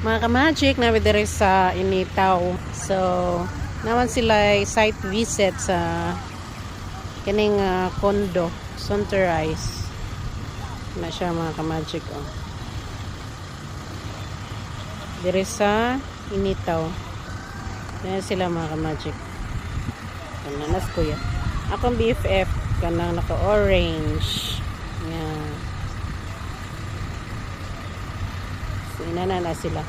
Mga ka-magic na diri sa Initaw. So, naman sila site visit sa kining condo, Sunrise. Na siya mga ka-magic oh. Diri sa Initaw. Yan sila mga ka-magic. Kananas ko yan. Akong BFF kanang naka-orange. Yan. So, inana na sila.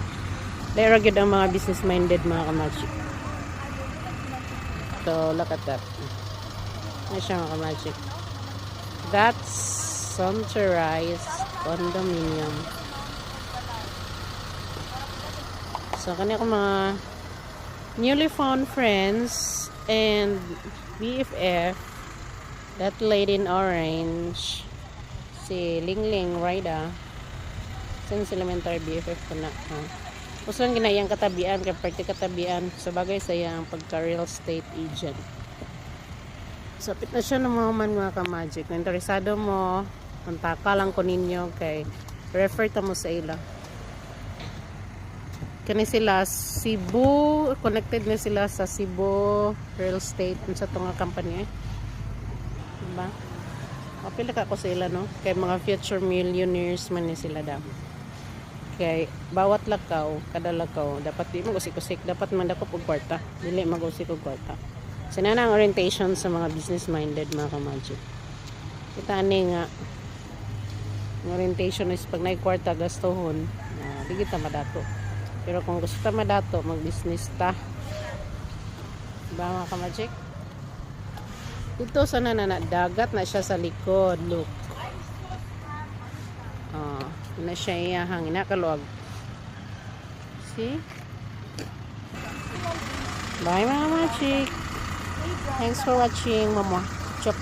There good ang mga business-minded mga ka-magic. So, look at that. Ano siya mga ka-magic. That's Sunrise Condominium. So, kanya ko mga newly found friends and BFF, that lady in orange, si Lingling Rida, sin elementary BFF ko na. Gusto lang ginayang katabian, kaparte katabian, sa bagay saya ang pagka real estate agent. Sapit na siya ng mga ka-magic. Kung interesado mo, kontaka lang ko ninyo kay refer ta mo sa ila. Kani sila Cebu, connected na sila sa Cebu Real Estate sa tunga company diba? Apila ka ko sa ila no, kay mga future millionaires man ni sila daw. Kay bawat lakaw, kada lakaw dapat di mag-usik-usik, dapat man dako og kwarta, dili mag-usik og kwarta. Sinana ang orientation sa mga business minded mga ka-magic. Kita ani nga orientation is pag nay kwarta gastohon, di kita madato. Pero kung gusto ta madato, mag-business ta. Diba mga ka-magic? Ito sana na dagat na siya sa likod. Look. Na siya iyahang inakaluag. See? Bye mga ka-magic. Thanks for watching, mama. Chop.